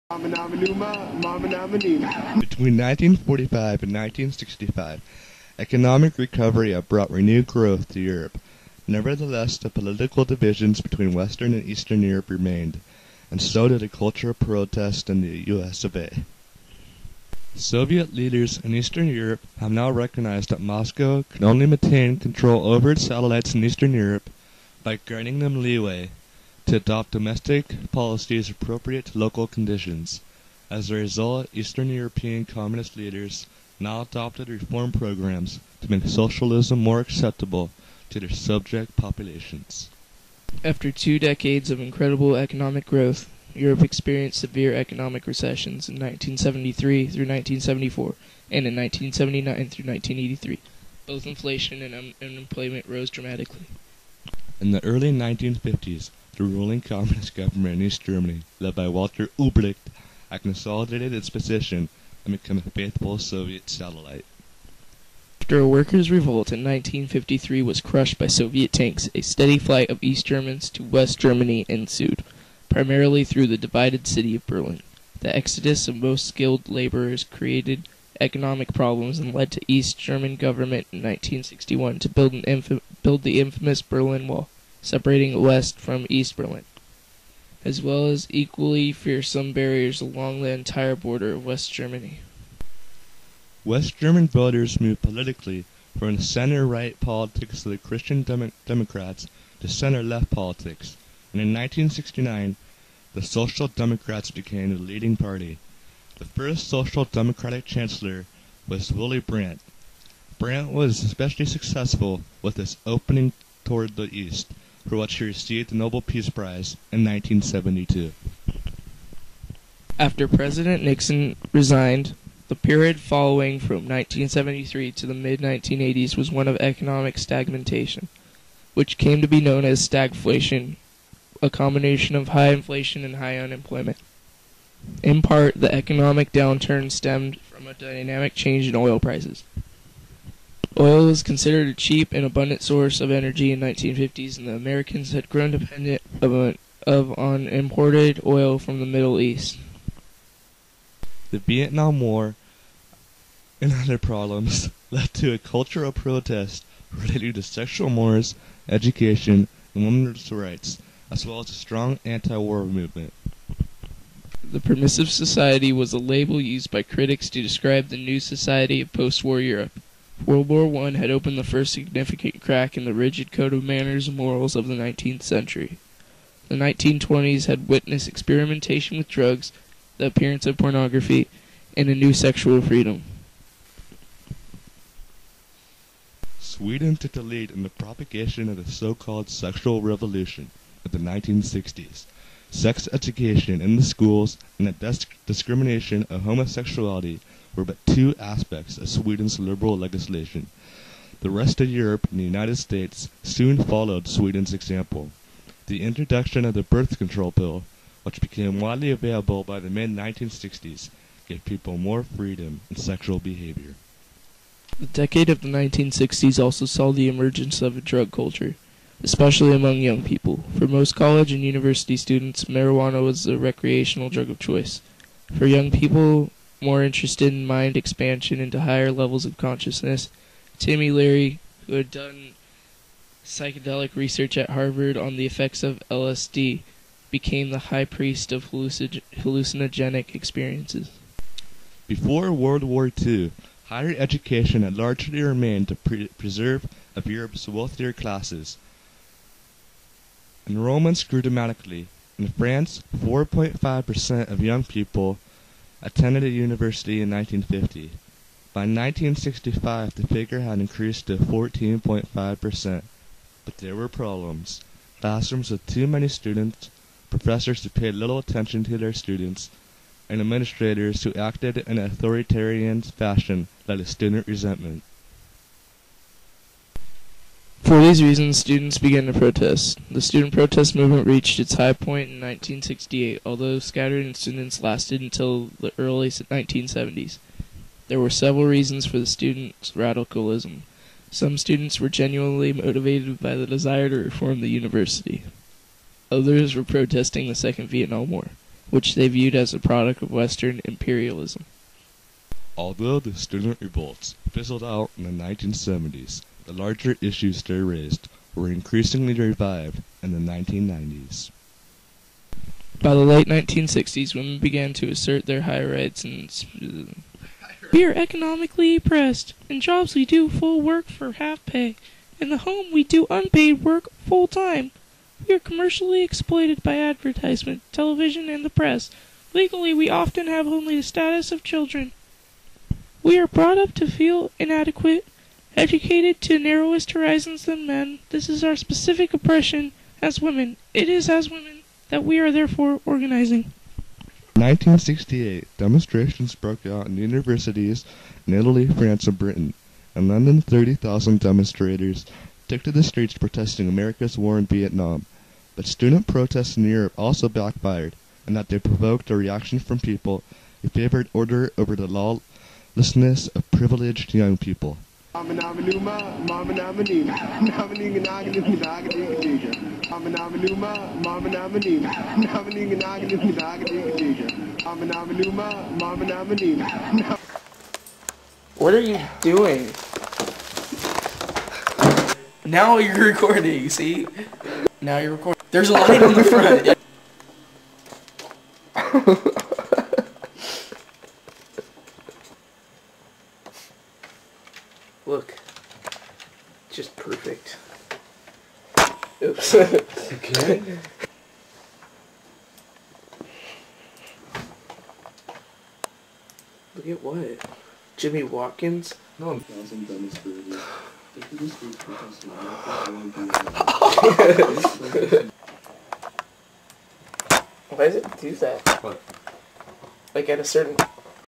Between 1945 and 1965, economic recovery had brought renewed growth to Europe. Nevertheless, the political divisions between Western and Eastern Europe remained, and so did a culture of protest in the US of A. Soviet leaders in Eastern Europe have now recognized that Moscow can only maintain control over its satellites in Eastern Europe by granting them leeway to adopt domestic policies appropriate to local conditions. As a result, Eastern European communist leaders now adopted reform programs to make socialism more acceptable to their subject populations. After 2 decades of incredible economic growth, Europe experienced severe economic recessions in 1973 through 1974 and in 1979 through 1983. Both inflation and unemployment rose dramatically. In the early 1950s, the ruling communist government in East Germany, led by Walter Ulbricht, had consolidated its position and become a faithful Soviet satellite. After a workers' revolt in 1953 was crushed by Soviet tanks, a steady flight of East Germans to West Germany ensued, primarily through the divided city of Berlin. The exodus of most skilled laborers created economic problems and led to East German government in 1961 to build the infamous Berlin Wall, separating the West from East Berlin, as well as equally fearsome barriers along the entire border of West Germany. West German voters moved politically from center-right politics of the Christian Democrats to center-left politics, and in 1969, the Social Democrats became the leading party. The first Social Democratic chancellor was Willy Brandt. Brandt was especially successful with his opening toward the East, for which he received the Nobel Peace Prize in 1972. After President Nixon resigned, the period following from 1973 to the mid-1980s was one of economic stagnation, which came to be known as stagflation, a combination of high inflation and high unemployment. In part, the economic downturn stemmed from a dynamic change in oil prices. Oil was considered a cheap and abundant source of energy in the 1950s, and the Americans had grown dependent on imported oil from the Middle East. The Vietnam War and other problems led to a cultural protest related to sexual mores, education, and women's rights, as well as a strong anti-war movement. The permissive society was a label used by critics to describe the new society of post-war Europe. World War I had opened the first significant crack in the rigid code of manners and morals of the 19th century. The 1920s had witnessed experimentation with drugs, the appearance of pornography, and a new sexual freedom. Sweden took the lead in the propagation of the so-called sexual revolution of the 1960s. Sex education in the schools and the discrimination of homosexuality were but two aspects of Sweden's liberal legislation. The rest of Europe and the United States soon followed Sweden's example. The introduction of the birth control pill, which became widely available by the mid-1960s, gave people more freedom in sexual behavior. The decade of the 1960s also saw the emergence of a drug culture, especially among young people. For most college and university students, marijuana was the recreational drug of choice. For young people more interested in mind expansion into higher levels of consciousness, Timmy Leary, who had done psychedelic research at Harvard on the effects of LSD, became the high priest of hallucinogenic experiences. Before World War II, higher education had largely remained the preserve of Europe's wealthier classes. Enrollments grew dramatically. In France, 4.5% of young people attended a university in 1950. By 1965, the figure had increased to 14.5%. But there were problems. Classrooms with too many students, professors who paid little attention to their students, and administrators who acted in an authoritarian fashion led to student resentment. For these reasons, students began to protest. The student protest movement reached its high point in 1968, although scattered incidents lasted until the early 1970s. There were several reasons for the students' radicalism. Some students were genuinely motivated by the desire to reform the university. Others were protesting the Second Vietnam War. which they viewed as a product of Western imperialism. Although the student revolts fizzled out in the 1970s, the larger issues they raised were increasingly revived in the 1990s. By the late 1960s, women began to assert their higher rights and we are economically oppressed. In jobs we do full work for half pay. In the home we do unpaid work full time. We are commercially exploited by advertisement, television, and the press. Legally we often have only the status of children. We are brought up to feel inadequate, educated to narrowest horizons than men. This is our specific oppression as women. It is as women that we are therefore organizing. In 1968, demonstrations broke out in universities in Italy, France, and Britain. In London, 30,000 demonstrators took to the streets protesting America's war in Vietnam. But student protests in Europe also backfired, in that they provoked a reaction from people who favored order over the lawlessness of privileged young people. What are you doing? Now you're recording, see? Now you're recording. There's a light on the front. Look. Just perfect. Oops. Okay. Look at what? Jimmy Watkins? No. Why does it do that? What? Like at a certain